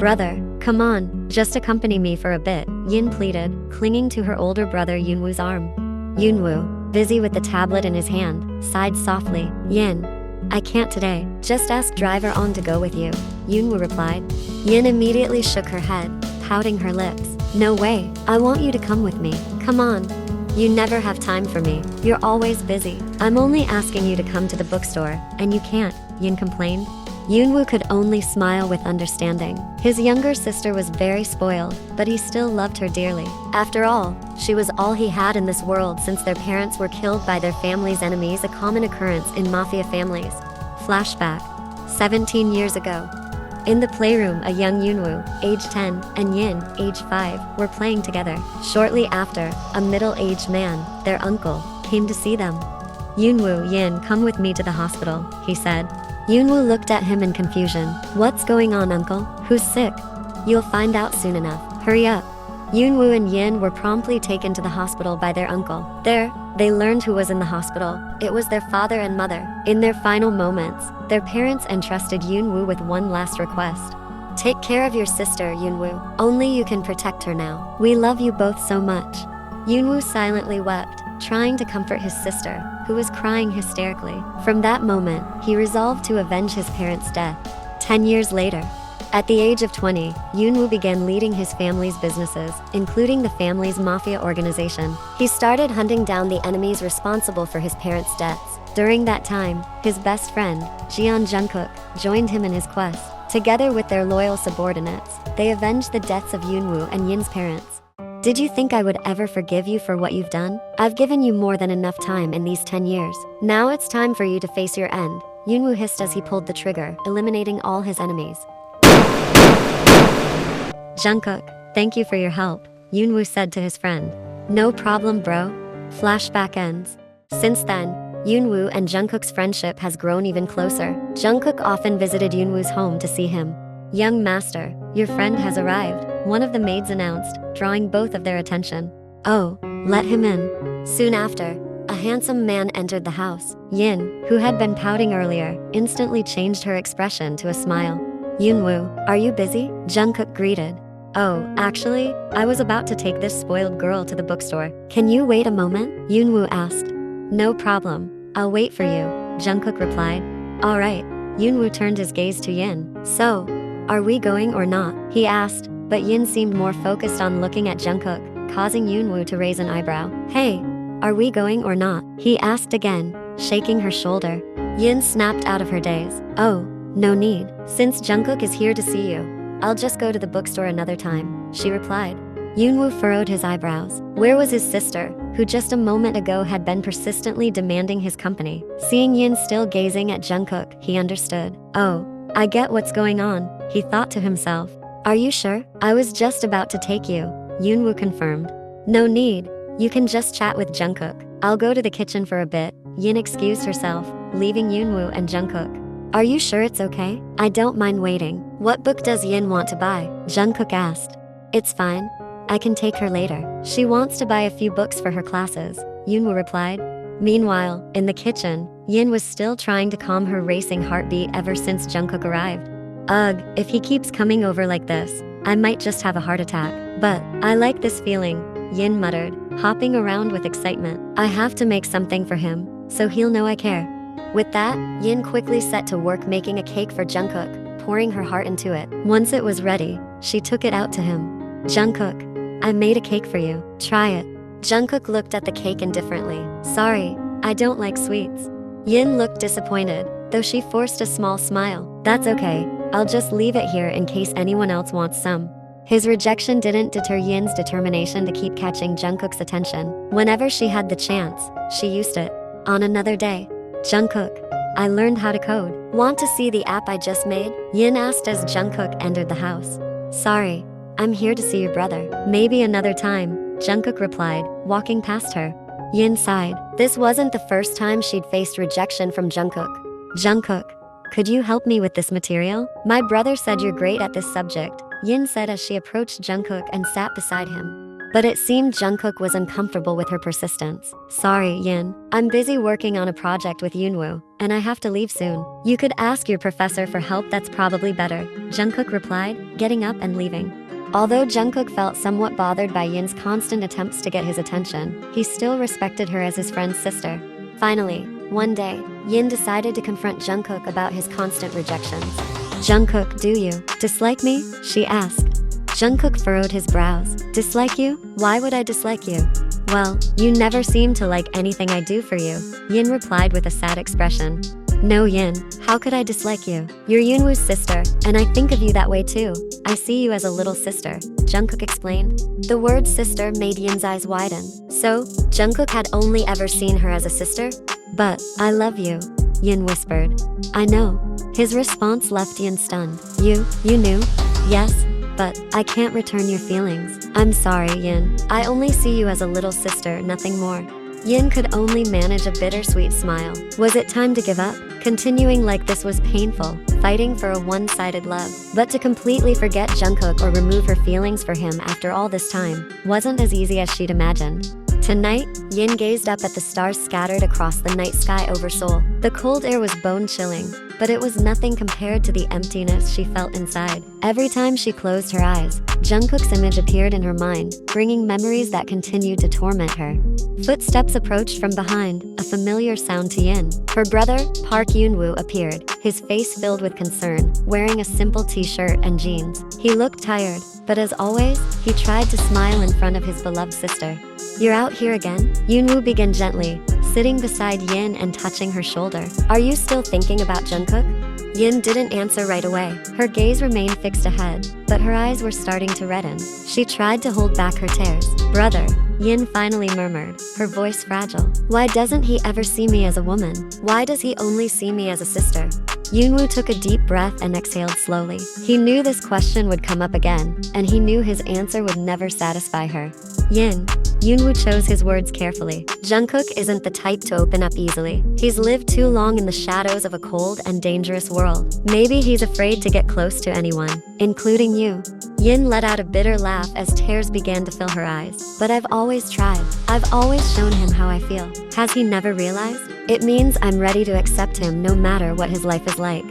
Brother, come on, just accompany me for a bit, Yin pleaded, clinging to her older brother Eunwoo's arm. Eunwoo, busy with the tablet in his hand, sighed softly. Yin, I can't today, just ask driver on to go with you, Eunwoo replied. Yin immediately shook her head, pouting her lips. No way, I want you to come with me, come on. You never have time for me, you're always busy. I'm only asking you to come to the bookstore, and you can't, Yin complained. Eunwoo could only smile with understanding. His younger sister was very spoiled, but he still loved her dearly. After all, she was all he had in this world since their parents were killed by their family's enemies, a common occurrence in mafia families. Flashback. 17 years ago. In the playroom, a young Eunwoo, age 10, and Yin, age 5, were playing together. Shortly after, a middle-aged man, their uncle, came to see them. Eunwoo, Yin, come with me to the hospital, he said. Eunwoo looked at him in confusion. What's going on, uncle? Who's sick? You'll find out soon enough. Hurry up. Eunwoo and Yin were promptly taken to the hospital by their uncle. There, they learned who was in the hospital. It was their father and mother. In their final moments, their parents entrusted Eunwoo with one last request. Take care of your sister, Eunwoo. Only you can protect her now. We love you both so much. Eunwoo silently wept, trying to comfort his sister, who was crying hysterically. From that moment, he resolved to avenge his parents' death. 10 years later, at the age of 20, Eunwoo began leading his family's businesses, including the family's mafia organization. He started hunting down the enemies responsible for his parents' deaths. During that time, his best friend, Jungkook, joined him in his quest. Together with their loyal subordinates, they avenged the deaths of Eunwoo and Yin's parents. Did you think I would ever forgive you for what you've done? I've given you more than enough time in these 10 years. Now it's time for you to face your end, Eunwoo hissed as he pulled the trigger, eliminating all his enemies. Jungkook, thank you for your help, Eunwoo said to his friend. No problem, bro. Flashback ends. Since then, Eunwoo and Jungkook's friendship has grown even closer. Jungkook often visited Eunwoo's home to see him. Young master, your friend has arrived, one of the maids announced, drawing both of their attention. Oh, let him in. Soon after, a handsome man entered the house. Yin, who had been pouting earlier, instantly changed her expression to a smile. Eunwoo, are you busy? Jungkook greeted. Oh, actually, I was about to take this spoiled girl to the bookstore. Can you wait a moment? Eunwoo asked. No problem. I'll wait for you, Jungkook replied. Alright. Eunwoo turned his gaze to Yin. So, are we going or not? He asked, but Yin seemed more focused on looking at Jungkook, causing Eunwoo to raise an eyebrow. Hey, are we going or not? He asked again, shaking her shoulder. Yin snapped out of her daze. Oh, no need. Since Jungkook is here to see you, I'll just go to the bookstore another time, she replied. Eunwoo furrowed his eyebrows. Where was his sister, who just a moment ago had been persistently demanding his company? Seeing Yin still gazing at Jungkook, he understood. Oh, I get what's going on, he thought to himself. Are you sure? I was just about to take you, Eunwoo confirmed. No need. You can just chat with Jungkook. I'll go to the kitchen for a bit, Yin excused herself, leaving Eunwoo and Jungkook. Are you sure it's okay? I don't mind waiting. What book does Yin want to buy? Jungkook asked. It's fine. I can take her later. She wants to buy a few books for her classes, Eunwoo replied. Meanwhile, in the kitchen, Yin was still trying to calm her racing heartbeat ever since Jungkook arrived. Ugh, if he keeps coming over like this, I might just have a heart attack. But, I like this feeling, Yin muttered, hopping around with excitement. I have to make something for him, so he'll know I care. With that, Yin quickly set to work making a cake for Jungkook, pouring her heart into it. Once it was ready, she took it out to him. Jungkook, I made a cake for you. Try it. Jungkook looked at the cake indifferently. Sorry, I don't like sweets. Yin looked disappointed, though she forced a small smile. That's okay, I'll just leave it here in case anyone else wants some. His rejection didn't deter Yin's determination to keep catching Jungkook's attention. Whenever she had the chance, she used it. On another day, Jungkook, I learned how to code. Want to see the app I just made? Yin asked as Jungkook entered the house. Sorry, I'm here to see your brother. Maybe another time, Jungkook replied, walking past her. Yin sighed. This wasn't the first time she'd faced rejection from Jungkook. Jungkook, could you help me with this material? My brother said you're great at this subject, Yin said as she approached Jungkook and sat beside him. But it seemed Jungkook was uncomfortable with her persistence. Sorry, Yin. I'm busy working on a project with Eunwoo, and I have to leave soon. You could ask your professor for help, that's probably better, Jungkook replied, getting up and leaving. Although Jungkook felt somewhat bothered by Yin's constant attempts to get his attention, he still respected her as his friend's sister. Finally, one day, Yin decided to confront Jungkook about his constant rejections. Jungkook, do you dislike me? She asked. Jungkook furrowed his brows. Dislike you? Why would I dislike you? Well, you never seem to like anything I do for you, Yin replied with a sad expression. No, Yin, how could I dislike you? You're Eunwoo's sister, and I think of you that way too. I see you as a little sister, Jungkook explained. The word sister made Yin's eyes widen. So, Jungkook had only ever seen her as a sister? But, I love you, Yin whispered. I know. His response left Yin stunned. You knew? Yes, but I can't return your feelings. I'm sorry, Yin. I only see you as a little sister, nothing more. Yin could only manage a bittersweet smile. Was it time to give up? Continuing like this was painful, fighting for a one-sided love. But to completely forget Jungkook or remove her feelings for him after all this time wasn't as easy as she'd imagined. Tonight, Yin gazed up at the stars scattered across the night sky over Seoul. The cold air was bone-chilling, but it was nothing compared to the emptiness she felt inside. Every time she closed her eyes, Jungkook's image appeared in her mind, bringing memories that continued to torment her. Footsteps approached from behind, a familiar sound to Yin. Her brother, Park Eunwoo, appeared, his face filled with concern, wearing a simple t-shirt and jeans. He looked tired, but as always, he tried to smile in front of his beloved sister. You're out here again? Eunwoo began gently, sitting beside Yin and touching her shoulder. Are you still thinking about Jungkook? Yin didn't answer right away. Her gaze remained fixed ahead, but her eyes were starting to redden. She tried to hold back her tears. Brother, Yin finally murmured, her voice fragile. Why doesn't he ever see me as a woman? Why does he only see me as a sister? Eunwoo took a deep breath and exhaled slowly. He knew this question would come up again, and he knew his answer would never satisfy her. Yin. Eunwoo chose his words carefully. Jungkook isn't the type to open up easily. He's lived too long in the shadows of a cold and dangerous world. Maybe he's afraid to get close to anyone, including you. Yin let out a bitter laugh as tears began to fill her eyes. But I've always tried. I've always shown him how I feel. Has he never realized? It means I'm ready to accept him no matter what his life is like.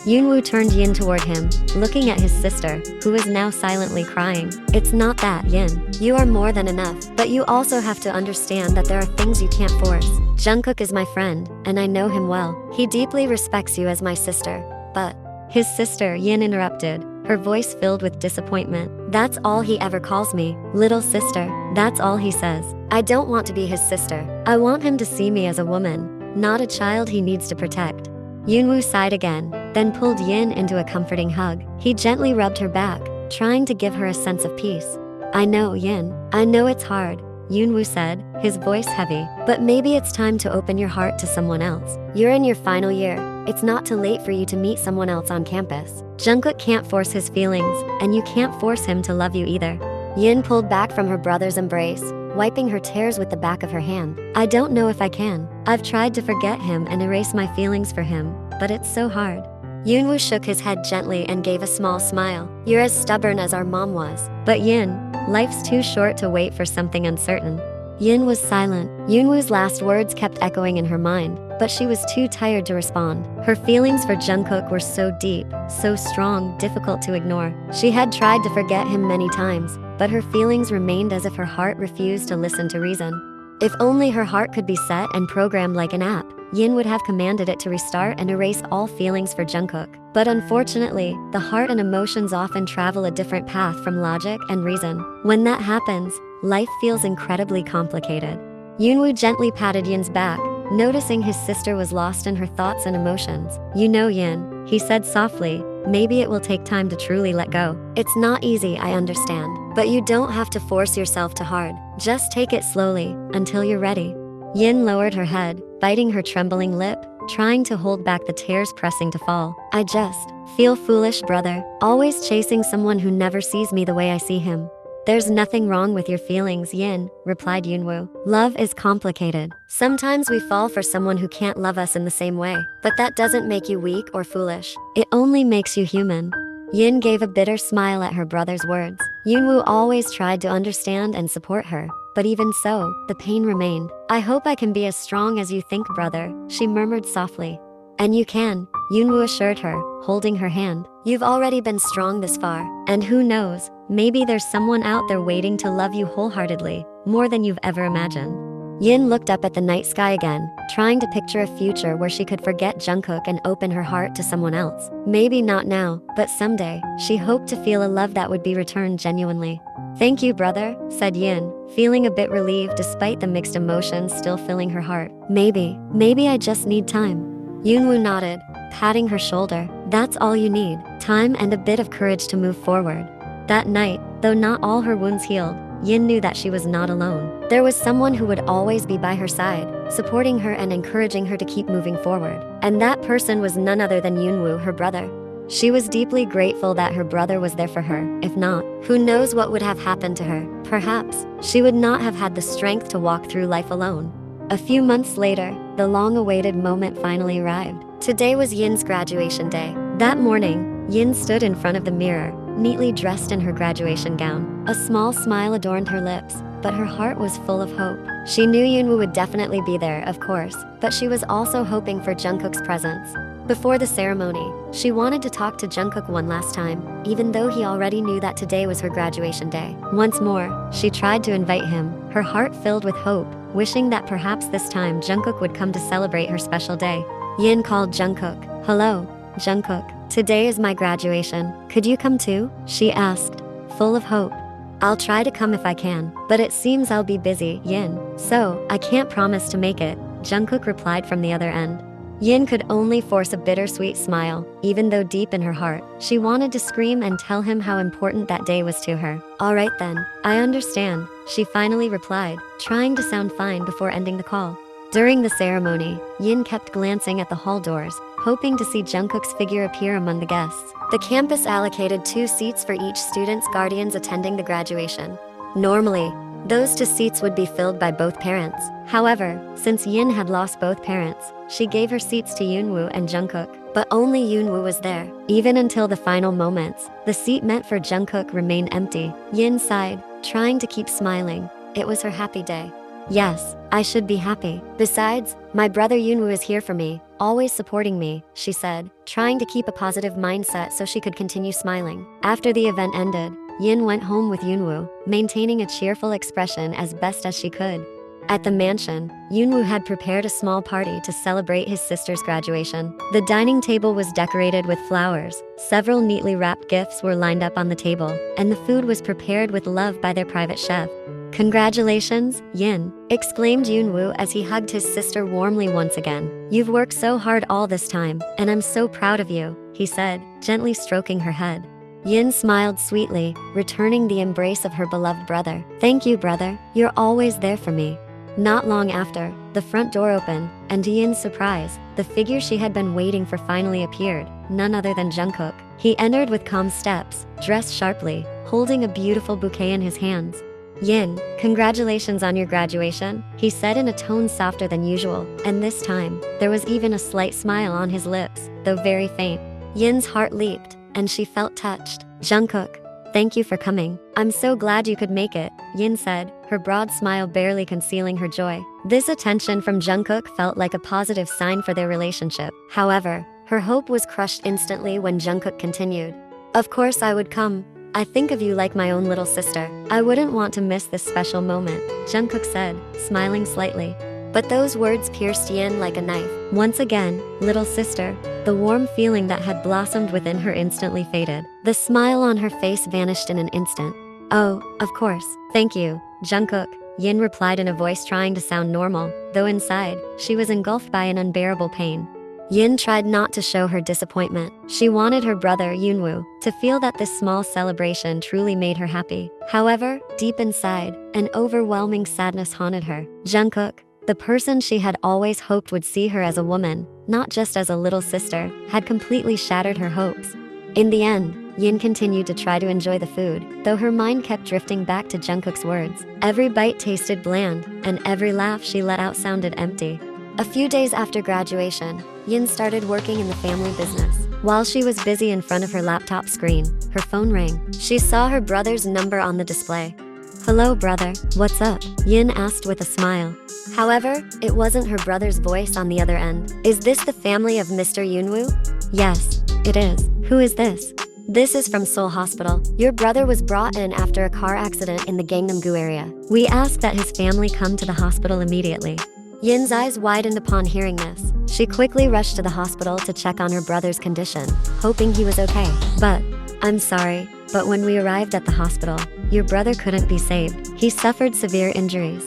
Eunwoo turned Yin toward him, looking at his sister, who was now silently crying. It's not that, Yin. You are more than enough, but you also have to understand that there are things you can't force. Jungkook is my friend, and I know him well. He deeply respects you as my sister. But his sister, Yin interrupted, her voice filled with disappointment. That's all he ever calls me, little sister. That's all he says. I don't want to be his sister. I want him to see me as a woman, not a child he needs to protect. Eunwoo sighed again, then pulled Yin into a comforting hug. He gently rubbed her back, trying to give her a sense of peace. I know, Yin. I know it's hard, Eunwoo said, his voice heavy. But maybe it's time to open your heart to someone else. You're in your final year. It's not too late for you to meet someone else on campus. Jungkook can't force his feelings, and you can't force him to love you either. Yin pulled back from her brother's embrace, wiping her tears with the back of her hand. I don't know if I can. I've tried to forget him and erase my feelings for him, but it's so hard. Eunwoo shook his head gently and gave a small smile. You're as stubborn as our mom was. But Yin, life's too short to wait for something uncertain. Yin was silent. Eunwoo's last words kept echoing in her mind, but she was too tired to respond. Her feelings for Jungkook were so deep, so strong, difficult to ignore. She had tried to forget him many times, but her feelings remained as if her heart refused to listen to reason. If only her heart could be set and programmed like an app, Yin would have commanded it to restart and erase all feelings for Jungkook. But unfortunately, the heart and emotions often travel a different path from logic and reason. When that happens, life feels incredibly complicated. Eunwoo gently patted Yin's back, noticing his sister was lost in her thoughts and emotions. You know, Yin, he said softly, maybe it will take time to truly let go. It's not easy, I understand, but you don't have to force yourself too hard. Just take it slowly, until you're ready. Yin lowered her head, biting her trembling lip, trying to hold back the tears pressing to fall. I just feel foolish, brother, always chasing someone who never sees me the way I see him. There's nothing wrong with your feelings, Yin, replied Eunwoo. Love is complicated. Sometimes we fall for someone who can't love us in the same way, but that doesn't make you weak or foolish. It only makes you human. Yin gave a bitter smile at her brother's words. Eunwoo always tried to understand and support her, but even so, the pain remained. I hope I can be as strong as you think, brother, she murmured softly. And you can, Eunwoo assured her, holding her hand. You've already been strong this far, and who knows, maybe there's someone out there waiting to love you wholeheartedly, more than you've ever imagined. Yin looked up at the night sky again, trying to picture a future where she could forget Jungkook and open her heart to someone else. Maybe not now, but someday, she hoped to feel a love that would be returned genuinely. Thank you, brother, said Yin, feeling a bit relieved despite the mixed emotions still filling her heart. Maybe I just need time. Eunwoo nodded, patting her shoulder. That's all you need, time and a bit of courage to move forward. That night, though not all her wounds healed, Yin knew that she was not alone. There was someone who would always be by her side, supporting her and encouraging her to keep moving forward. And that person was none other than Eunwoo, her brother. She was deeply grateful that her brother was there for her. If not, who knows what would have happened to her. Perhaps, she would not have had the strength to walk through life alone. A few months later, the long-awaited moment finally arrived. Today was Yin's graduation day. That morning, Yin stood in front of the mirror, neatly dressed in her graduation gown. A small smile adorned her lips, but her heart was full of hope. She knew Eunwoo would definitely be there, of course, but she was also hoping for Jungkook's presence. Before the ceremony, she wanted to talk to Jungkook one last time, even though he already knew that today was her graduation day. Once more, she tried to invite him, her heart filled with hope, wishing that perhaps this time Jungkook would come to celebrate her special day. Yin called Jungkook. Hello, Jungkook. Today is my graduation. Could you come too? She asked, full of hope. I'll try to come if I can, but it seems I'll be busy, Yin. So, I can't promise to make it, Jungkook replied from the other end. Yin could only force a bittersweet smile, even though deep in her heart, she wanted to scream and tell him how important that day was to her. Alright then, I understand, she finally replied, trying to sound fine before ending the call. During the ceremony, Yin kept glancing at the hall doors, hoping to see Jungkook's figure appear among the guests. The campus allocated 2 seats for each student's guardians attending the graduation. Normally, those 2 seats would be filled by both parents. However, since Yin had lost both parents, she gave her seats to Eunwoo and Jungkook. But only Eunwoo was there. Even until the final moments, the seat meant for Jungkook remained empty. Yin sighed, trying to keep smiling. It was her happy day. Yes, I should be happy. Besides, my brother Eunwoo is here for me, always supporting me, she said, trying to keep a positive mindset so she could continue smiling. After the event ended, Yin went home with Eunwoo, maintaining a cheerful expression as best as she could. At the mansion, Eunwoo had prepared a small party to celebrate his sister's graduation. The dining table was decorated with flowers, several neatly wrapped gifts were lined up on the table, and the food was prepared with love by their private chef. Congratulations, Yin, exclaimed Eunwoo as he hugged his sister warmly once again. You've worked so hard all this time, and I'm so proud of you, he said, gently stroking her head. Yin smiled sweetly, returning the embrace of her beloved brother. Thank you, brother, you're always there for me. Not long after, the front door opened, and to Yin's surprise, the figure she had been waiting for finally appeared, none other than Jungkook. He entered with calm steps, dressed sharply, holding a beautiful bouquet in his hands. Yin, congratulations on your graduation, he said in a tone softer than usual, and this time, there was even a slight smile on his lips, though very faint. Yin's heart leaped, and she felt touched. Jungkook, thank you for coming. I'm so glad you could make it, Yin said, her broad smile barely concealing her joy. This attention from Jungkook felt like a positive sign for their relationship. However, her hope was crushed instantly when Jungkook continued. Of course I would come. I think of you like my own little sister. I wouldn't want to miss this special moment, Jungkook said, smiling slightly. But those words pierced Yin like a knife. Once again, little sister, the warm feeling that had blossomed within her instantly faded. The smile on her face vanished in an instant. Oh, of course, thank you, Jungkook, Yin replied in a voice trying to sound normal, though inside, she was engulfed by an unbearable pain. Yin tried not to show her disappointment. She wanted her brother, Eunwoo, to feel that this small celebration truly made her happy. However, deep inside, an overwhelming sadness haunted her. Jungkook, the person she had always hoped would see her as a woman, not just as a little sister, had completely shattered her hopes. In the end, Yin continued to try to enjoy the food, though her mind kept drifting back to Jungkook's words. Every bite tasted bland, and every laugh she let out sounded empty. A few days after graduation, Yin started working in the family business. While she was busy in front of her laptop screen, her phone rang. She saw her brother's number on the display. "Hello, brother, what's up?" Yin asked with a smile. However, it wasn't her brother's voice on the other end. "Is this the family of Mr. Eunwoo?" "Yes, it is. Who is this?" "This is from Seoul Hospital. Your brother was brought in after a car accident in the Gangnam-gu area. We ask that his family come to the hospital immediately." Yin's eyes widened upon hearing this. She quickly rushed to the hospital to check on her brother's condition, hoping he was okay. "But, I'm sorry, but when we arrived at the hospital, your brother couldn't be saved. He suffered severe injuries."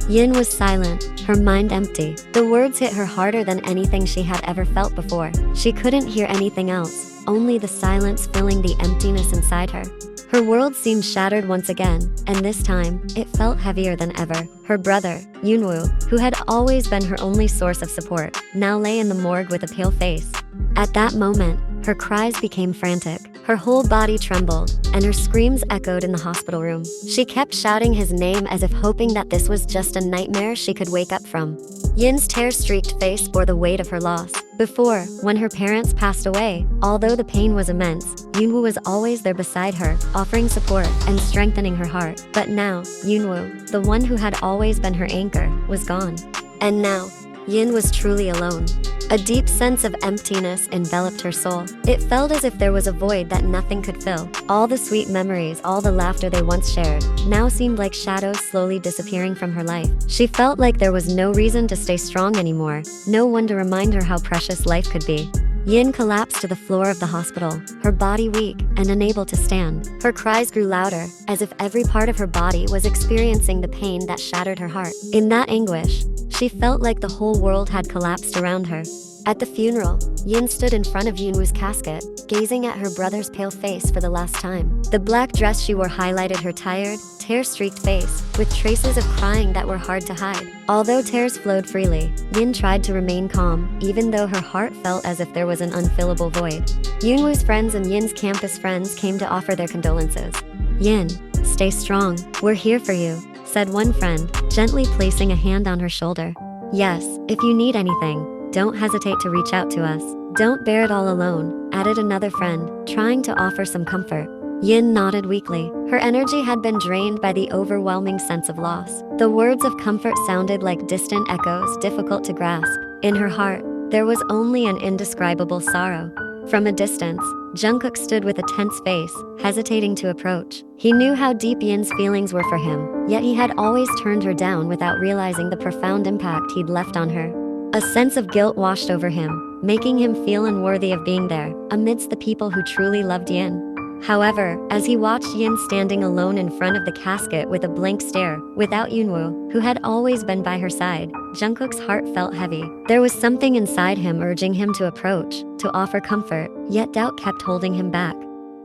Yin was silent, her mind empty. The words hit her harder than anything she had ever felt before. She couldn't hear anything else, only the silence filling the emptiness inside her. Her world seemed shattered once again, and this time, it felt heavier than ever. Her brother, Eunwoo, who had always been her only source of support, now lay in the morgue with a pale face. At that moment, her cries became frantic. Her whole body trembled, and her screams echoed in the hospital room. She kept shouting his name as if hoping that this was just a nightmare she could wake up from. Yin's tear-streaked face bore the weight of her loss. Before, when her parents passed away, although the pain was immense, Eunwoo was always there beside her, offering support and strengthening her heart. But now, Eunwoo, the one who had always been her anchor, was gone. And now, Yin was truly alone. A deep sense of emptiness enveloped her soul. It felt as if there was a void that nothing could fill. All the sweet memories, all the laughter they once shared, now seemed like shadows slowly disappearing from her life. She felt like there was no reason to stay strong anymore, no one to remind her how precious life could be. Yin collapsed to the floor of the hospital, her body weak and unable to stand. Her cries grew louder, as if every part of her body was experiencing the pain that shattered her heart. In that anguish, she felt like the whole world had collapsed around her. At the funeral, Yin stood in front of Eunwoo's casket, gazing at her brother's pale face for the last time. The black dress she wore highlighted her tired, tear-streaked face, with traces of crying that were hard to hide. Although tears flowed freely, Yin tried to remain calm, even though her heart felt as if there was an unfillable void. Eunwoo's friends and Yin's campus friends came to offer their condolences. "Yin, stay strong, we're here for you," said one friend, gently placing a hand on her shoulder. "Yes, if you need anything, don't hesitate to reach out to us. Don't bear it all alone," added another friend, trying to offer some comfort. Yin nodded weakly. Her energy had been drained by the overwhelming sense of loss. The words of comfort sounded like distant echoes, difficult to grasp. In her heart, there was only an indescribable sorrow. From a distance, Jungkook stood with a tense face, hesitating to approach. He knew how deep Yin's feelings were for him, yet he had always turned her down without realizing the profound impact he'd left on her. A sense of guilt washed over him, making him feel unworthy of being there, amidst the people who truly loved Yin. However, as he watched Yin standing alone in front of the casket with a blank stare, without Eunwoo, who had always been by her side, Jungkook's heart felt heavy. There was something inside him urging him to approach, to offer comfort, yet doubt kept holding him back.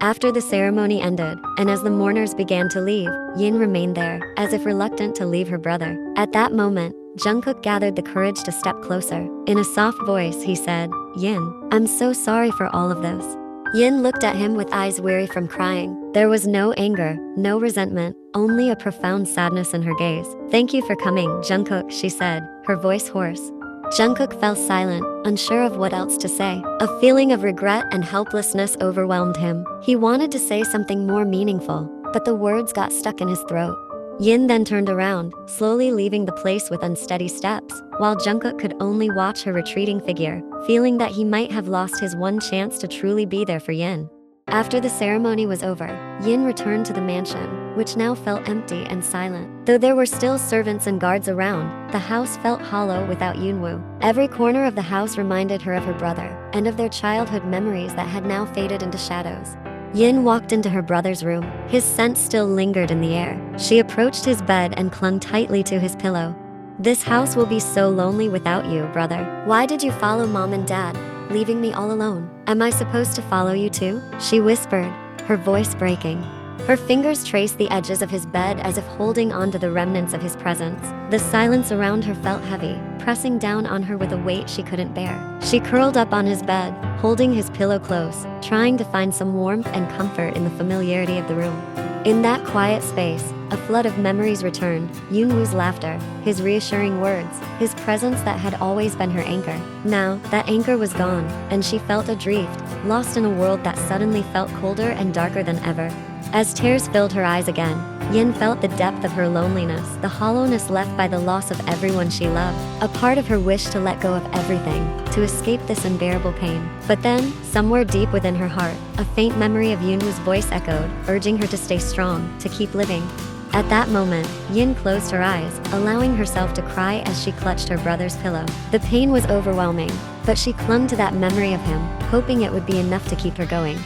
After the ceremony ended, and as the mourners began to leave, Yin remained there, as if reluctant to leave her brother. At that moment, Jungkook gathered the courage to step closer. In a soft voice, he said, "Yin, I'm so sorry for all of this." Yin looked at him with eyes weary from crying. There was no anger, no resentment, only a profound sadness in her gaze. "Thank you for coming, Jungkook," she said, her voice hoarse. Jungkook fell silent, unsure of what else to say. A feeling of regret and helplessness overwhelmed him. He wanted to say something more meaningful, but the words got stuck in his throat. Yin then turned around, slowly leaving the place with unsteady steps, while Jungkook could only watch her retreating figure, feeling that he might have lost his one chance to truly be there for Yin. After the ceremony was over, Yin returned to the mansion, which now felt empty and silent. Though there were still servants and guards around, the house felt hollow without Eunwoo. Every corner of the house reminded her of her brother, and of their childhood memories that had now faded into shadows. Yin walked into her brother's room. His scent still lingered in the air. She approached his bed and clung tightly to his pillow. "This house will be so lonely without you, brother. Why did you follow mom and dad, leaving me all alone? Am I supposed to follow you too?" she whispered, her voice breaking. Her fingers traced the edges of his bed as if holding on to the remnants of his presence. The silence around her felt heavy, pressing down on her with a weight she couldn't bear. She curled up on his bed, holding his pillow close, trying to find some warmth and comfort in the familiarity of the room. In that quiet space, a flood of memories returned. Eunwoo's laughter, his reassuring words, his presence that had always been her anchor. Now, that anchor was gone, and she felt adrift, lost in a world that suddenly felt colder and darker than ever. As tears filled her eyes again, Yin felt the depth of her loneliness, the hollowness left by the loss of everyone she loved. A part of her wished to let go of everything, to escape this unbearable pain. But then, somewhere deep within her heart, a faint memory of Eunwoo's voice echoed, urging her to stay strong, to keep living. At that moment, Yin closed her eyes, allowing herself to cry as she clutched her brother's pillow. The pain was overwhelming, but she clung to that memory of him, hoping it would be enough to keep her going.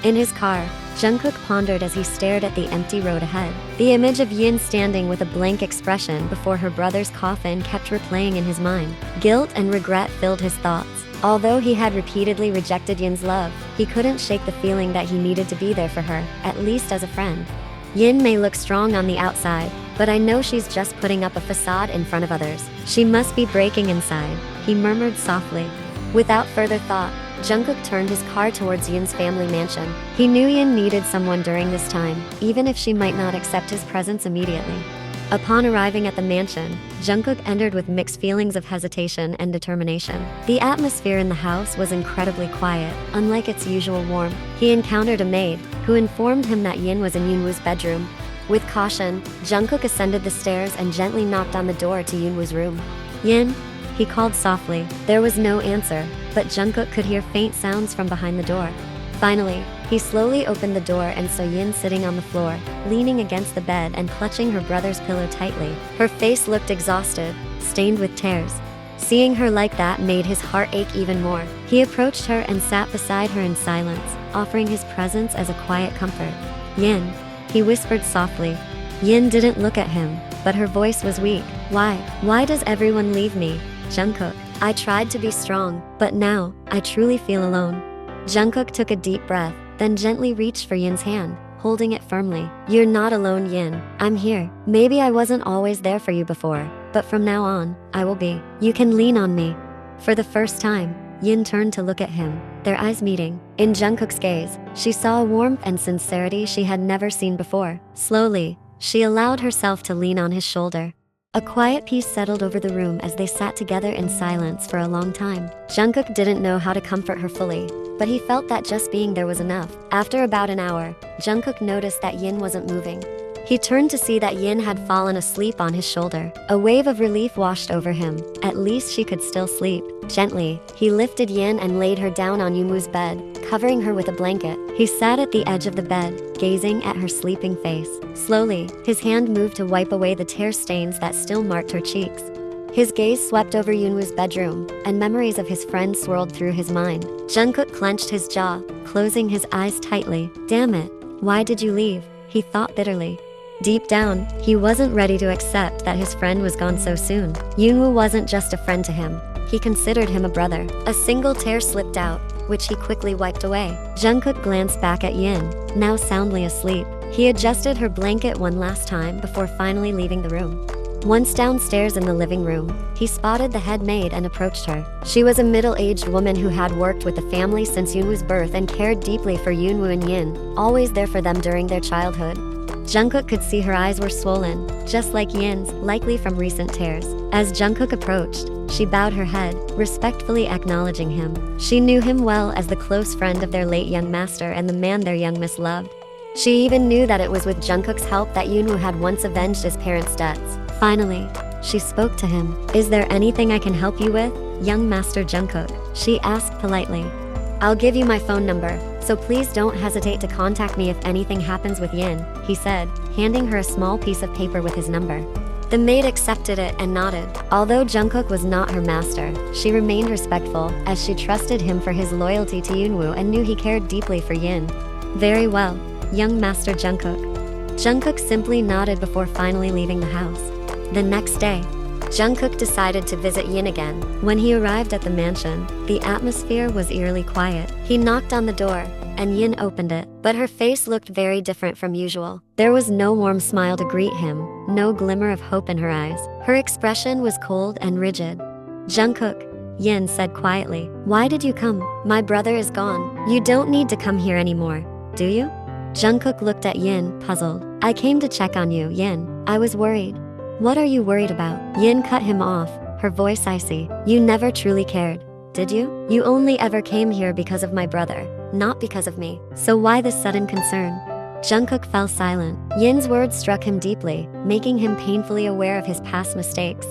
In his car, Jungkook pondered as he stared at the empty road ahead. The image of Yin standing with a blank expression before her brother's coffin kept replaying in his mind. Guilt and regret filled his thoughts. Although he had repeatedly rejected Yin's love, he couldn't shake the feeling that he needed to be there for her, at least as a friend. Yin may look strong on the outside, but I know she's just putting up a facade in front of others. She must be breaking inside, he murmured softly. Without further thought, Jungkook turned his car towards Yin's family mansion. He knew Yin needed someone during this time, even if she might not accept his presence immediately. Upon arriving at the mansion, Jungkook entered with mixed feelings of hesitation and determination. The atmosphere in the house was incredibly quiet, unlike its usual warmth. He encountered a maid, who informed him that Yin was in Eunwoo's bedroom. With caution, Jungkook ascended the stairs and gently knocked on the door to Eunwoo's room. "Yin?" he called softly. There was no answer, but Jungkook could hear faint sounds from behind the door. Finally, he slowly opened the door and saw Yin sitting on the floor, leaning against the bed and clutching her brother's pillow tightly. Her face looked exhausted, stained with tears. Seeing her like that made his heart ache even more. He approached her and sat beside her in silence, offering his presence as a quiet comfort. "Yin," he whispered softly. Yin didn't look at him, but her voice was weak. Why does everyone leave me, Jungkook? I tried to be strong, but now, I truly feel alone." Jungkook took a deep breath, then gently reached for Yin's hand, holding it firmly. "You're not alone, Yin. I'm here. Maybe I wasn't always there for you before, but from now on, I will be. You can lean on me." For the first time, Yin turned to look at him, their eyes meeting. In Jungkook's gaze, she saw a warmth and sincerity she had never seen before. Slowly, she allowed herself to lean on his shoulder. A quiet peace settled over the room as they sat together in silence for a long time. Jungkook didn't know how to comfort her fully, but he felt that just being there was enough. After about an hour, Jungkook noticed that Yin wasn't moving. He turned to see that Yin had fallen asleep on his shoulder. A wave of relief washed over him. At least she could still sleep. Gently, he lifted Yin and laid her down on Eunwoo's bed, covering her with a blanket. He sat at the edge of the bed, gazing at her sleeping face. Slowly, his hand moved to wipe away the tear stains that still marked her cheeks. His gaze swept over Eunwoo's bedroom, and memories of his friend swirled through his mind. Jungkook clenched his jaw, closing his eyes tightly. "Damn it, why did you leave?" he thought bitterly. Deep down, he wasn't ready to accept that his friend was gone so soon. Eunwoo wasn't just a friend to him. He considered him a brother. A single tear slipped out, which he quickly wiped away. Jungkook glanced back at Yin, now soundly asleep. He adjusted her blanket one last time before finally leaving the room. Once downstairs in the living room, he spotted the head maid and approached her. She was a middle-aged woman who had worked with the family since Eunwoo's birth and cared deeply for Eunwoo and Yin, always there for them during their childhood. Jungkook could see her eyes were swollen, just like Yin's, likely from recent tears. As Jungkook approached, she bowed her head, respectfully acknowledging him. She knew him well as the close friend of their late young master and the man their young miss loved. She even knew that it was with Jungkook's help that Eunwoo had once avenged his parents' deaths. Finally, she spoke to him. "Is there anything I can help you with, young Master Jungkook?" she asked politely. "I'll give you my phone number, so please don't hesitate to contact me if anything happens with Yin," he said, handing her a small piece of paper with his number. The maid accepted it and nodded. Although Jungkook was not her master, she remained respectful, as she trusted him for his loyalty to Eunwoo and knew he cared deeply for Yin. "Very well, young Master Jungkook." Jungkook simply nodded before finally leaving the house. The next day, Jungkook decided to visit Yin again. When he arrived at the mansion, the atmosphere was eerily quiet. He knocked on the door, and Yin opened it, but her face looked very different from usual. There was no warm smile to greet him, no glimmer of hope in her eyes. Her expression was cold and rigid. "Jungkook," Yin said quietly, "why did you come? My brother is gone. You don't need to come here anymore, do you?" Jungkook looked at Yin, puzzled. "I came to check on you, Yin. I was worried." "What are you worried about?" Yin cut him off, her voice icy. "You never truly cared, did you? You only ever came here because of my brother, not because of me. So why this sudden concern?" Jungkook fell silent. Yin's words struck him deeply, making him painfully aware of his past mistakes.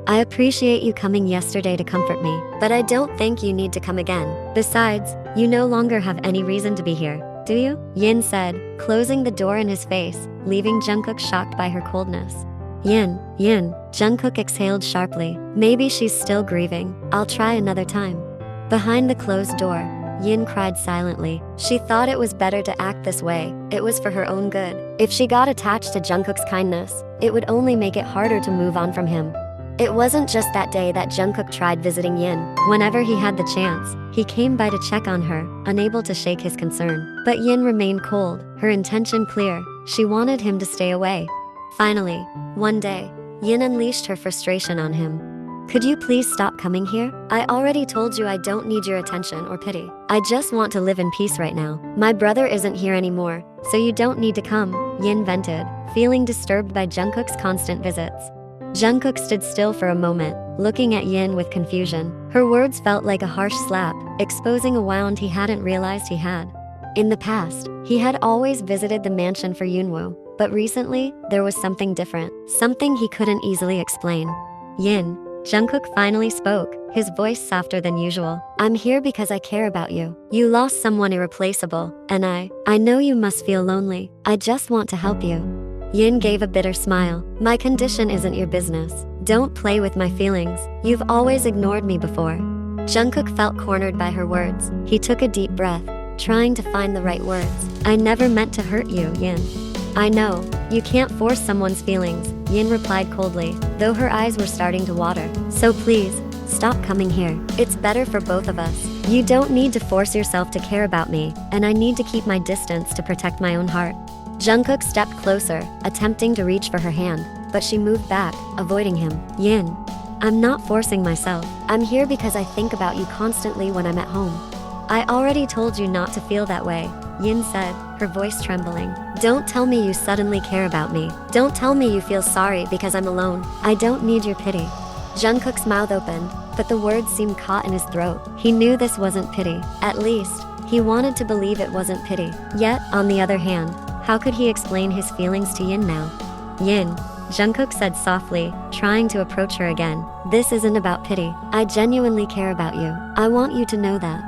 I appreciate you coming yesterday to comfort me, but I don't think you need to come again. Besides, you no longer have any reason to be here, do you? Yin said, closing the door in his face, leaving Jungkook shocked by her coldness. Yin, Jungkook exhaled sharply. Maybe she's still grieving. I'll try another time. Behind the closed door, Yin cried silently. She thought it was better to act this way. It was for her own good. If she got attached to Jungkook's kindness, it would only make it harder to move on from him. It wasn't just that day that Jungkook tried visiting Yin. Whenever he had the chance, he came by to check on her, unable to shake his concern. But Yin remained cold, her intention clear. She wanted him to stay away. Finally, one day, Yin unleashed her frustration on him. Could you please stop coming here? I already told you I don't need your attention or pity. I just want to live in peace right now. My brother isn't here anymore, so you don't need to come, Yin vented, feeling disturbed by Jungkook's constant visits. Jungkook stood still for a moment, looking at Yin with confusion. Her words felt like a harsh slap, exposing a wound he hadn't realized he had. In the past, he had always visited the mansion for Eunwoo, but recently, there was something different, something he couldn't easily explain. Yin, Jungkook finally spoke, his voice softer than usual. I'm here because I care about you. You lost someone irreplaceable, and I know you must feel lonely. I just want to help you. Yin gave a bitter smile. My condition isn't your business. Don't play with my feelings. You've always ignored me before. Jungkook felt cornered by her words. He took a deep breath, trying to find the right words. I never meant to hurt you, Yin. I know, you can't force someone's feelings, Yin replied coldly, though her eyes were starting to water. So please, stop coming here. It's better for both of us. You don't need to force yourself to care about me, and I need to keep my distance to protect my own heart. Jungkook stepped closer, attempting to reach for her hand, but she moved back, avoiding him. Yin, I'm not forcing myself. I'm here because I think about you constantly when I'm at home. I already told you not to feel that way, Yin said, her voice trembling. Don't tell me you suddenly care about me. Don't tell me you feel sorry because I'm alone. I don't need your pity. Jungkook's mouth opened, but the words seemed caught in his throat. He knew this wasn't pity. At least, he wanted to believe it wasn't pity. Yet, on the other hand, how could he explain his feelings to Yin now? Yin, Jungkook said softly, trying to approach her again. This isn't about pity. I genuinely care about you. I want you to know that.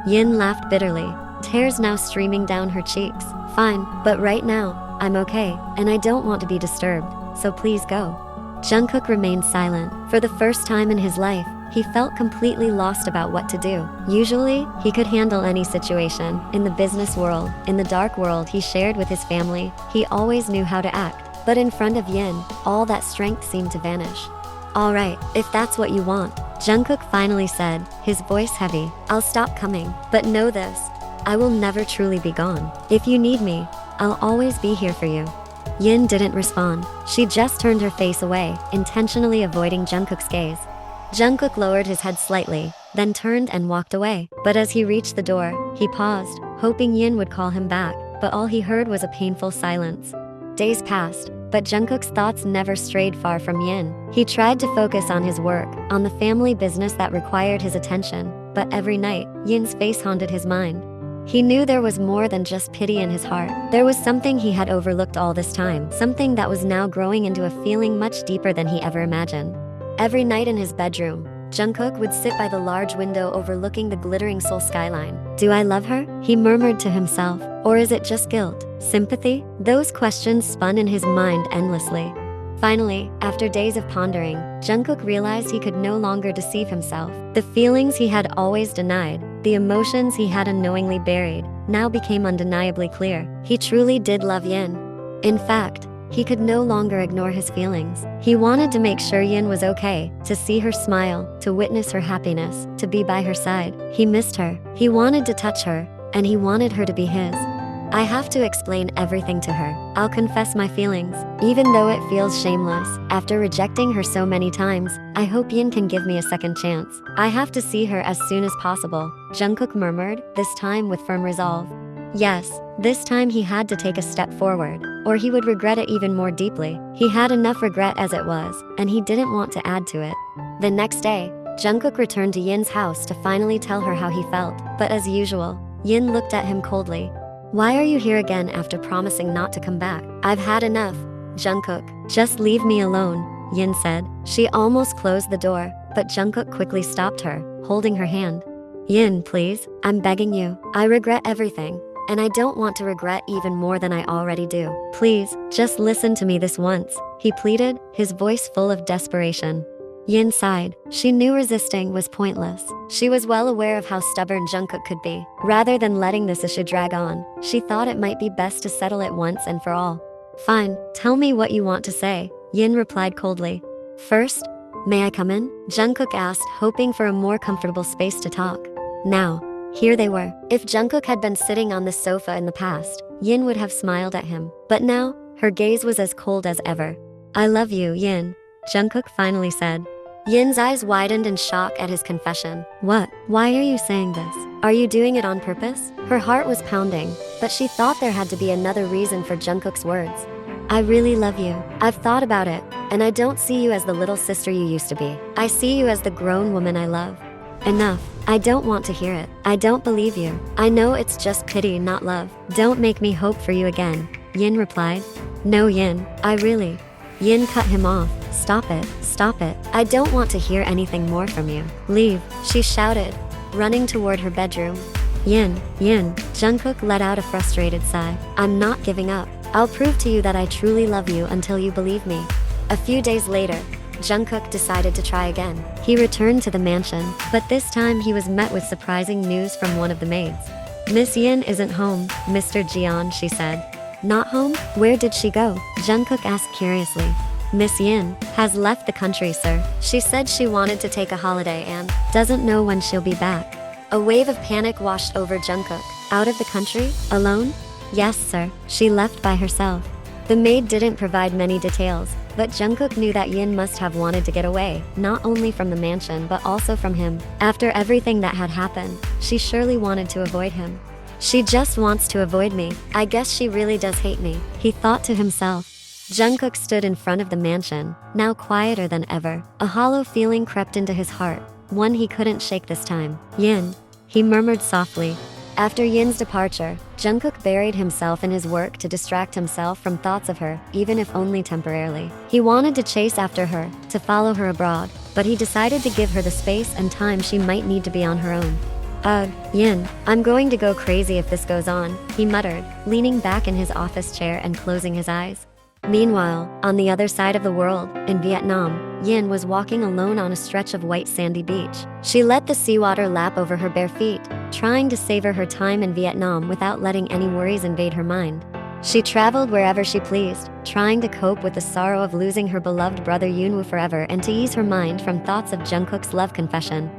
Yin laughed bitterly, tears now streaming down her cheeks. Fine, but right now, I'm okay, and I don't want to be disturbed, so please go. Jungkook remained silent. For the first time in his life, he felt completely lost about what to do. Usually, he could handle any situation. In the business world, in the dark world he shared with his family, he always knew how to act. But in front of Yin, all that strength seemed to vanish. Alright, if that's what you want, Jungkook finally said, his voice heavy. I'll stop coming, but know this. I will never truly be gone. If you need me, I'll always be here for you. Yin didn't respond. She just turned her face away, intentionally avoiding Jungkook's gaze. Jungkook lowered his head slightly, then turned and walked away. But as he reached the door, he paused, hoping Yin would call him back, but all he heard was a painful silence. Days passed, but Jungkook's thoughts never strayed far from Yin. He tried to focus on his work, on the family business that required his attention, but every night, Yin's face haunted his mind. He knew there was more than just pity in his heart. There was something he had overlooked all this time, something that was now growing into a feeling much deeper than he ever imagined. Every night in his bedroom, Jungkook would sit by the large window overlooking the glittering Seoul skyline. Do I love her? He murmured to himself. Or is it just guilt? Sympathy? Those questions spun in his mind endlessly. Finally, after days of pondering, Jungkook realized he could no longer deceive himself. The feelings he had always denied, the emotions he had unknowingly buried, now became undeniably clear. He truly did love Yin. In fact, he could no longer ignore his feelings. He wanted to make sure Yin was okay, to see her smile, to witness her happiness, to be by her side. He missed her. He wanted to touch her, and he wanted her to be his. I have to explain everything to her. I'll confess my feelings, even though it feels shameless. After rejecting her so many times, I hope Yin can give me a second chance. I have to see her as soon as possible, Jungkook murmured, this time with firm resolve. Yes, this time he had to take a step forward, or he would regret it even more deeply. He had enough regret as it was, and he didn't want to add to it. The next day, Jungkook returned to Yin's house to finally tell her how he felt, but as usual, Yin looked at him coldly. Why are you here again after promising not to come back? I've had enough. Jungkook, just leave me alone, Yin said. She almost closed the door, but Jungkook quickly stopped her, holding her hand. Yin, please, I'm begging you. I regret everything, and I don't want to regret even more than I already do. Please, just listen to me this once, he pleaded, his voice full of desperation. Yin sighed. She knew resisting was pointless. She was well aware of how stubborn Jungkook could be. Rather than letting this issue drag on, she thought it might be best to settle it once and for all. Fine, tell me what you want to say, Yin replied coldly. First, may I come in? Jungkook asked, hoping for a more comfortable space to talk. Now, here they were. If Jungkook had been sitting on the sofa in the past, Yin would have smiled at him. But now, her gaze was as cold as ever. I love you, Yin, Jungkook finally said. Yin's eyes widened in shock at his confession. What? Why are you saying this? Are you doing it on purpose? Her heart was pounding, but she thought there had to be another reason for Jungkook's words. I really love you. I've thought about it, and I don't see you as the little sister you used to be. I see you as the grown woman I love. Enough. I don't want to hear it. I don't believe you. I know it's just pity, not love. Don't make me hope for you again, Yin replied. No, Yin, I really. Yin cut him off. Stop it. Stop it. I don't want to hear anything more from you. Leave, she shouted, running toward her bedroom. Yin, Jungkook let out a frustrated sigh. I'm not giving up. I'll prove to you that I truly love you until you believe me. A few days later, Jungkook decided to try again. He returned to the mansion, but this time he was met with surprising news from one of the maids. Miss Yin isn't home, Mr. Jian, she said. Not home? Where did she go? Jungkook asked curiously. Miss Yin has left the country, sir. She said she wanted to take a holiday and doesn't know when she'll be back. A wave of panic washed over Jungkook. Out of the country? Alone? Yes, sir. She left by herself. The maid didn't provide many details, but Jungkook knew that Yin must have wanted to get away, not only from the mansion but also from him. After everything that had happened, she surely wanted to avoid him. She just wants to avoid me. I guess she really does hate me, he thought to himself. Jungkook stood in front of the mansion, now quieter than ever. A hollow feeling crept into his heart, one he couldn't shake this time. Yin, he murmured softly. After Yin's departure, Jungkook buried himself in his work to distract himself from thoughts of her, even if only temporarily. He wanted to chase after her, to follow her abroad, but he decided to give her the space and time she might need to be on her own. Ugh, Yin, I'm going to go crazy if this goes on, he muttered, leaning back in his office chair and closing his eyes. Meanwhile, on the other side of the world, in Vietnam, Yin was walking alone on a stretch of white sandy beach. She let the seawater lap over her bare feet, trying to savor her time in Vietnam without letting any worries invade her mind. She traveled wherever she pleased, trying to cope with the sorrow of losing her beloved brother Eunwoo forever and to ease her mind from thoughts of Jungkook's love confession.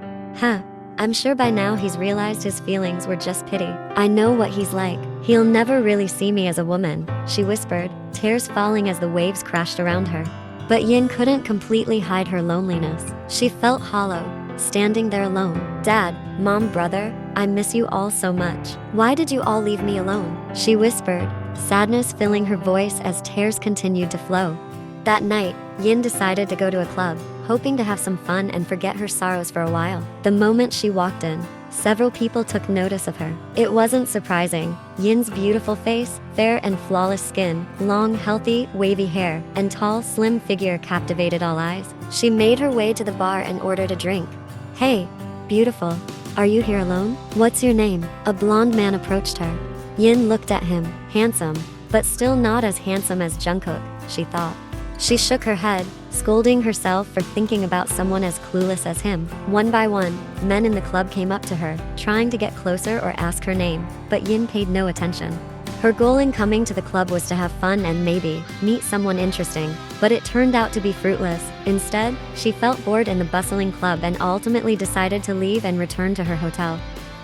I'm sure by now he's realized his feelings were just pity. I know what he's like. He'll never really see me as a woman, she whispered, tears falling as the waves crashed around her. But Yin couldn't completely hide her loneliness. She felt hollow, standing there alone. Dad, Mom, brother, I miss you all so much. Why did you all leave me alone? She whispered, sadness filling her voice as tears continued to flow. That night, Yin decided to go to a club, hoping to have some fun and forget her sorrows for a while. The moment she walked in, several people took notice of her. It wasn't surprising. Yin's beautiful face, fair and flawless skin, long, healthy, wavy hair, and tall, slim figure captivated all eyes. She made her way to the bar and ordered a drink. Hey, beautiful. Are you here alone? What's your name? A blonde man approached her. Yin looked at him, handsome, but still not as handsome as Jungkook, she thought. She shook her head, scolding herself for thinking about someone as clueless as him. One by one, men in the club came up to her, trying to get closer or ask her name, but Yin paid no attention. Her goal in coming to the club was to have fun and maybe meet someone interesting, but it turned out to be fruitless. Instead, she felt bored in the bustling club and ultimately decided to leave and return to her hotel.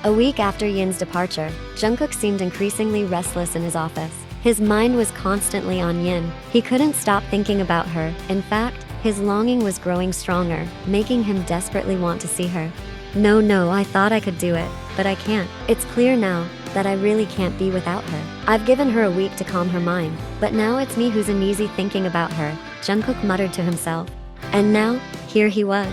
A week after Yin's departure, Jungkook seemed increasingly restless in his office. His mind was constantly on Yin. He couldn't stop thinking about her. In fact, his longing was growing stronger, making him desperately want to see her. No, I thought I could do it, but I can't. It's clear now that I really can't be without her. I've given her a week to calm her mind, but now it's me who's uneasy thinking about her, Jungkook muttered to himself. And now, here he was.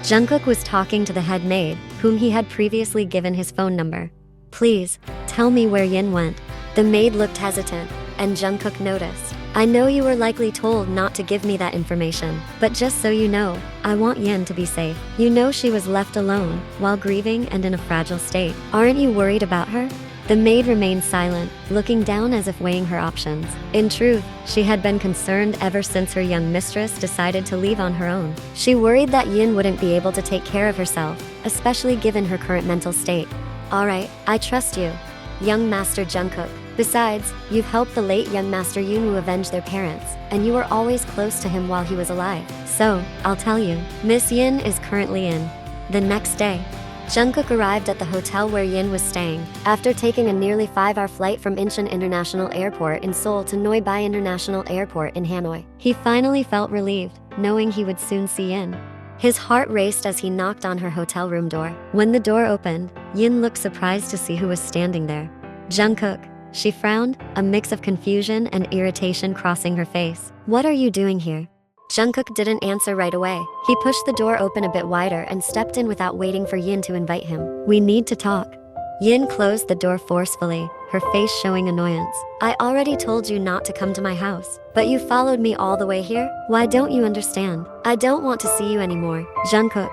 Jungkook was talking to the head maid, whom he had previously given his phone number. Please, tell me where Yin went. The maid looked hesitant, and Jungkook noticed. I know you were likely told not to give me that information, but just so you know, I want Yin to be safe. You know she was left alone, while grieving and in a fragile state. Aren't you worried about her? The maid remained silent, looking down as if weighing her options. In truth, she had been concerned ever since her young mistress decided to leave on her own. She worried that Yin wouldn't be able to take care of herself, especially given her current mental state. Alright, I trust you, young Master Jungkook. Besides, you've helped the late young Master Eunwoo avenge their parents, and you were always close to him while he was alive. So, I'll tell you, Miss Yin is currently in. The next day, Jungkook arrived at the hotel where Yin was staying. After taking a nearly 5-hour flight from Incheon International Airport in Seoul to Noi Bai International Airport in Hanoi, he finally felt relieved, knowing he would soon see Yin. His heart raced as he knocked on her hotel room door. When the door opened, Yin looked surprised to see who was standing there. Jungkook. She frowned, a mix of confusion and irritation crossing her face. What are you doing here? Jungkook didn't answer right away. He pushed the door open a bit wider and stepped in without waiting for Yin to invite him. We need to talk. Yin closed the door forcefully, her face showing annoyance. I already told you not to come to my house, but you followed me all the way here? Why don't you understand? I don't want to see you anymore. Jungkook.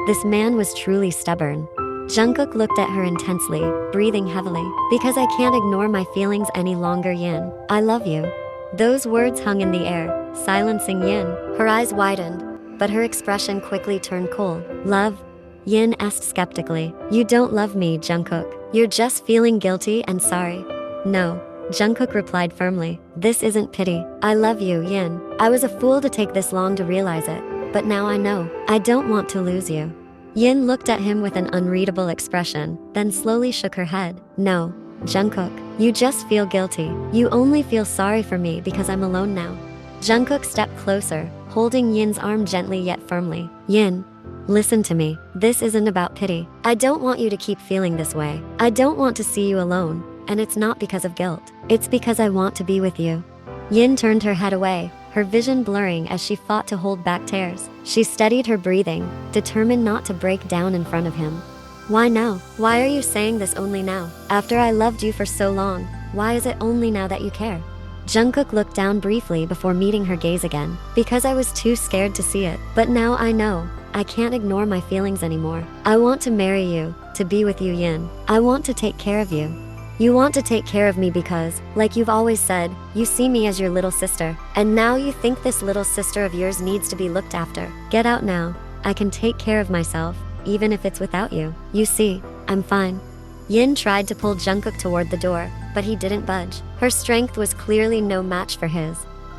This man was truly stubborn. Jungkook looked at her intensely, breathing heavily. Because I can't ignore my feelings any longer, Yin. I love you. Those words hung in the air, silencing Yin. Her eyes widened, but her expression quickly turned cold. Love? Yin asked skeptically. You don't love me, Jungkook. You're just feeling guilty and sorry. No, Jungkook replied firmly. This isn't pity. I love you, Yin. I was a fool to take this long to realize it, but now I know. I don't want to lose you. Yin looked at him with an unreadable expression, then slowly shook her head. No, Jungkook, you just feel guilty. You only feel sorry for me because I'm alone now. Jungkook stepped closer, holding Yin's arm gently yet firmly. Yin, listen to me. This isn't about pity. I don't want you to keep feeling this way. I don't want to see you alone, and it's not because of guilt. It's because I want to be with you. Yin turned her head away, her vision blurring as she fought to hold back tears. She steadied her breathing, determined not to break down in front of him. Why now? Why are you saying this only now? After I loved you for so long, why is it only now that you care? Jungkook looked down briefly before meeting her gaze again. Because I was too scared to see it. But now I know. I can't ignore my feelings anymore. I want to marry you, to be with you, Yin. I want to take care of you. You want to take care of me because, like you've always said, you see me as your little sister. And now you think this little sister of yours needs to be looked after. Get out now. I can take care of myself, even if it's without you. You see, I'm fine. Yin tried to pull Jungkook toward the door, but he didn't budge. Her strength was clearly no match for his.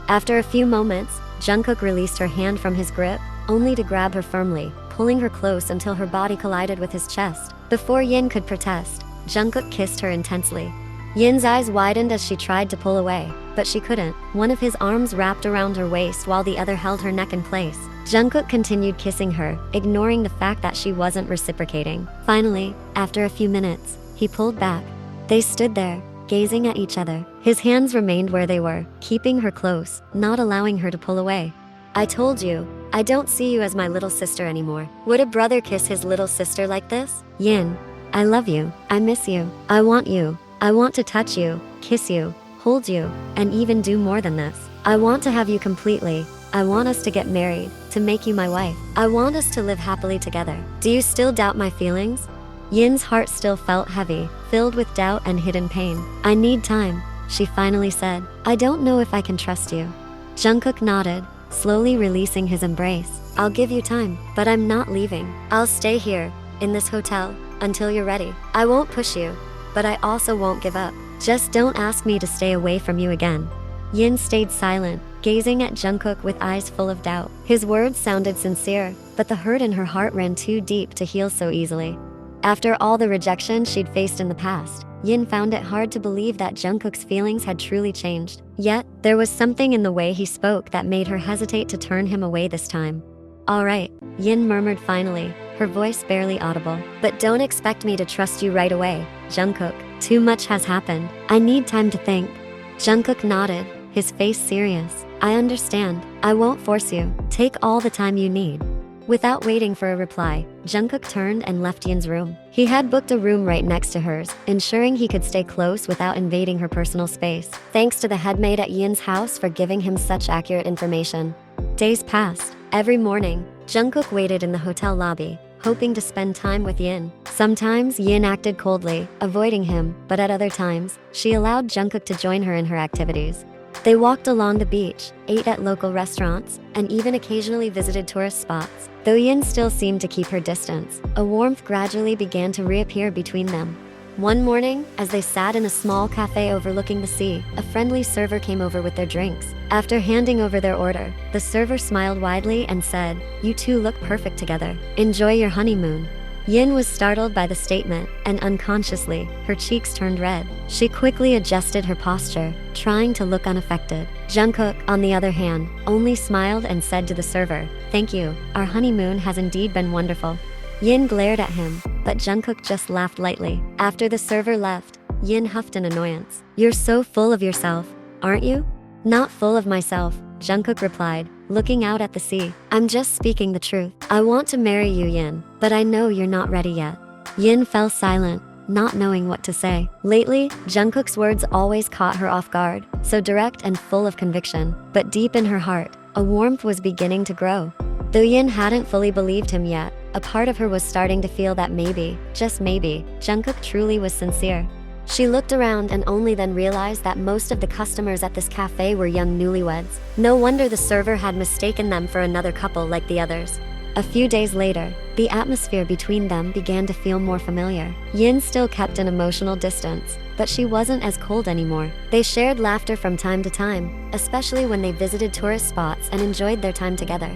After a few moments, Jungkook released her hand from his grip, only to grab her firmly, pulling her close until her body collided with his chest. Before Yin could protest, Jungkook kissed her intensely. Yin's eyes widened as she tried to pull away, but she couldn't. One of his arms wrapped around her waist while the other held her neck in place. Jungkook continued kissing her, ignoring the fact that she wasn't reciprocating. Finally, after a few minutes, he pulled back. They stood there, gazing at each other. His hands remained where they were, keeping her close, not allowing her to pull away. I told you, I don't see you as my little sister anymore. Would a brother kiss his little sister like this? Yin, I love you. I miss you. I want you. I want to touch you, kiss you, hold you, and even do more than this. I want to have you completely. I want us to get married, to make you my wife. I want us to live happily together. Do you still doubt my feelings? Yin's heart still felt heavy, filled with doubt and hidden pain. I need time, she finally said. I don't know if I can trust you. Jungkook nodded, slowly releasing his embrace. I'll give you time, but I'm not leaving. I'll stay here, in this hotel, until you're ready. I won't push you, but I also won't give up. Just don't ask me to stay away from you again. Yin stayed silent, gazing at Jungkook with eyes full of doubt. His words sounded sincere, but the hurt in her heart ran too deep to heal so easily. After all the rejection she'd faced in the past, Yin found it hard to believe that Jungkook's feelings had truly changed. Yet, there was something in the way he spoke that made her hesitate to turn him away this time. All right, Yin murmured finally, her voice barely audible. But don't expect me to trust you right away, Jungkook. Too much has happened. I need time to think. Jungkook nodded, his face serious. I understand. I won't force you. Take all the time you need. Without waiting for a reply, Jungkook turned and left Yin's room. He had booked a room right next to hers, ensuring he could stay close without invading her personal space. Thanks to the headmaid at Yin's house for giving him such accurate information. Days passed. Every morning, Jungkook waited in the hotel lobby, hoping to spend time with Yin. Sometimes Yin acted coldly, avoiding him, but at other times, she allowed Jungkook to join her in her activities. They walked along the beach, ate at local restaurants, and even occasionally visited tourist spots. Though Yin still seemed to keep her distance, a warmth gradually began to reappear between them. One morning, as they sat in a small cafe overlooking the sea, a friendly server came over with their drinks. After handing over their order, the server smiled widely and said, "You two look perfect together. Enjoy your honeymoon." Yin was startled by the statement, and unconsciously, her cheeks turned red. She quickly adjusted her posture, trying to look unaffected. Jungkook, on the other hand, only smiled and said to the server, "Thank you, our honeymoon has indeed been wonderful." Yin glared at him, but Jungkook just laughed lightly. After the server left, Yin huffed in annoyance. "You're so full of yourself, aren't you?" "Not full of myself," Jungkook replied, looking out at the sea. "I'm just speaking the truth. I want to marry you, Yin, but I know you're not ready yet." Yin fell silent, not knowing what to say. Lately, Jungkook's words always caught her off guard, so direct and full of conviction. But deep in her heart, a warmth was beginning to grow. Though Yin hadn't fully believed him yet, a part of her was starting to feel that maybe, just maybe, Jungkook truly was sincere. She looked around and only then realized that most of the customers at this cafe were young newlyweds. No wonder the server had mistaken them for another couple like the others. A few days later, the atmosphere between them began to feel more familiar. Yin still kept an emotional distance, but she wasn't as cold anymore. They shared laughter from time to time, especially when they visited tourist spots and enjoyed their time together.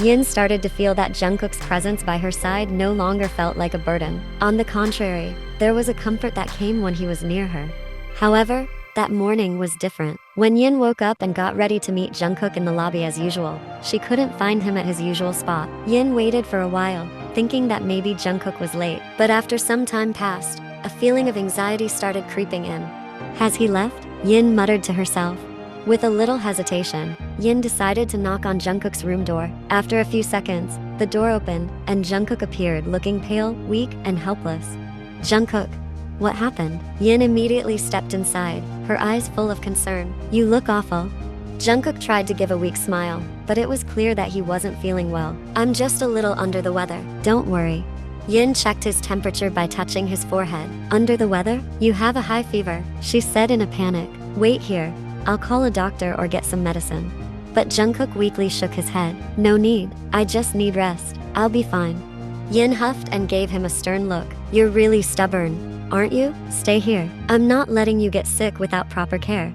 Yin started to feel that Jungkook's presence by her side no longer felt like a burden. On the contrary, there was a comfort that came when he was near her. However, that morning was different. When Yin woke up and got ready to meet Jungkook in the lobby as usual, she couldn't find him at his usual spot. Yin waited for a while, thinking that maybe Jungkook was late. But after some time passed, a feeling of anxiety started creeping in. "Has he left?" Yin muttered to herself. With a little hesitation, Yin decided to knock on Jungkook's room door. After a few seconds, the door opened, and Jungkook appeared looking pale, weak, and helpless. "Jungkook, what happened?" Yin immediately stepped inside, her eyes full of concern. "You look awful." Jungkook tried to give a weak smile, but it was clear that he wasn't feeling well. "I'm just a little under the weather." "Don't worry." Yin checked his temperature by touching his forehead. "Under the weather? You have a high fever," she said in a panic. "Wait here. I'll call a doctor or get some medicine." But Jungkook weakly shook his head. "No need. I just need rest. I'll be fine." Yin huffed and gave him a stern look. "You're really stubborn, aren't you? Stay here. I'm not letting you get sick without proper care."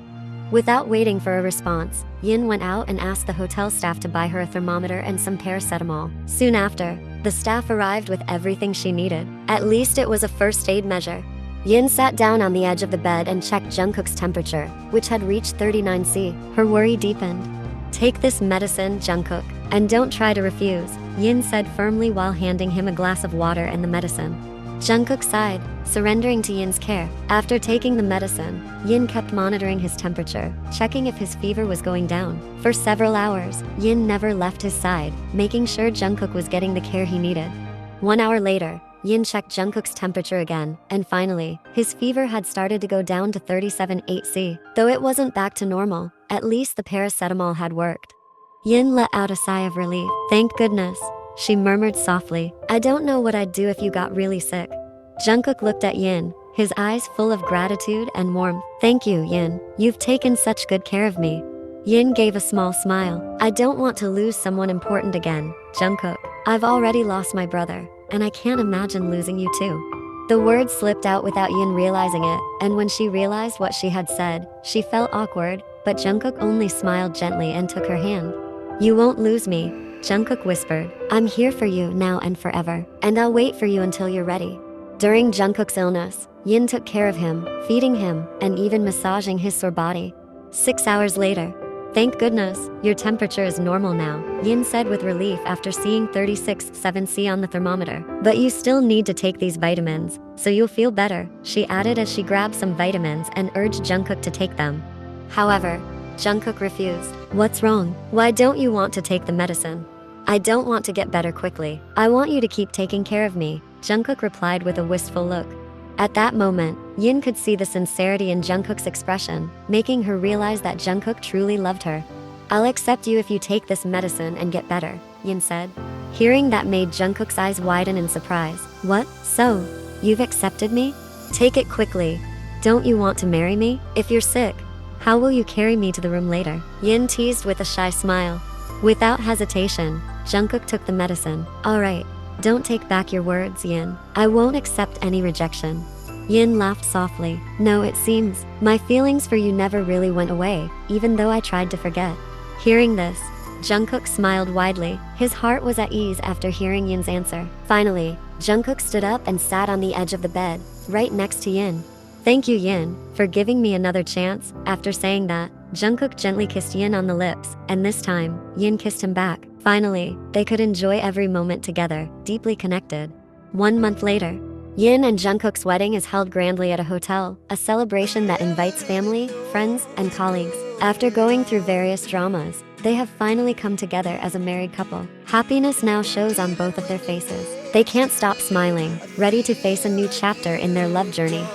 Without waiting for a response, Yin went out and asked the hotel staff to buy her a thermometer and some paracetamol. Soon after, the staff arrived with everything she needed. At least it was a first aid measure. Yin sat down on the edge of the bed and checked Jungkook's temperature, which had reached 39°C. Her worry deepened. "Take this medicine, Jungkook, and don't try to refuse," Yin said firmly while handing him a glass of water and the medicine. Jungkook sighed, surrendering to Yin's care. After taking the medicine, Yin kept monitoring his temperature, checking if his fever was going down. For several hours, Yin never left his side, making sure Jungkook was getting the care he needed. 1 hour later, Yin checked Jungkook's temperature again, and finally, his fever had started to go down to 37.8°C. Though it wasn't back to normal, at least the paracetamol had worked. Yin let out a sigh of relief. "Thank goodness," she murmured softly. "I don't know what I'd do if you got really sick." Jungkook looked at Yin, his eyes full of gratitude and warmth. "Thank you, Yin. You've taken such good care of me." Yin gave a small smile. "I don't want to lose someone important again, Jungkook. I've already lost my brother, and I can't imagine losing you too." The words slipped out without Yin realizing it, and when she realized what she had said, she felt awkward, but Jungkook only smiled gently and took her hand. "You won't lose me," Jungkook whispered. "I'm here for you now and forever, and I'll wait for you until you're ready." During Jungkook's illness, Yin took care of him, feeding him, and even massaging his sore body. 6 hours later, "Thank goodness, your temperature is normal now," Yin said with relief after seeing 36.7°C on the thermometer. "But you still need to take these vitamins, so you'll feel better," she added as she grabbed some vitamins and urged Jungkook to take them. However, Jungkook refused. "What's wrong? Why don't you want to take the medicine?" I don't want to get better quickly. I want you to keep taking care of me, Jungkook replied with a wistful look. At that moment, Yin could see the sincerity in Jungkook's expression, making her realize that Jungkook truly loved her. I'll accept you if you take this medicine and get better, Yin said. Hearing that made Jungkook's eyes widen in surprise. What? So, you've accepted me? Take it quickly. Don't you want to marry me? If you're sick, how will you carry me to the room later? Yin teased with a shy smile. Without hesitation, Jungkook took the medicine. Alright, don't take back your words, Yin. I won't accept any rejection. Yin laughed softly. No, it seems my feelings for you never really went away, even though I tried to forget. Hearing this, Jungkook smiled widely. His heart was at ease after hearing Yin's answer. Finally, Jungkook stood up and sat on the edge of the bed, right next to Yin. Thank you, Yin, for giving me another chance. After saying that, Jungkook gently kissed Yin on the lips, and this time, Yin kissed him back. Finally, they could enjoy every moment together, deeply connected. 1 month later, Yin and Jungkook's wedding is held grandly at a hotel, a celebration that invites family, friends, and colleagues. After going through various dramas, they have finally come together as a married couple. Happiness now shows on both of their faces. They can't stop smiling, ready to face a new chapter in their love journey.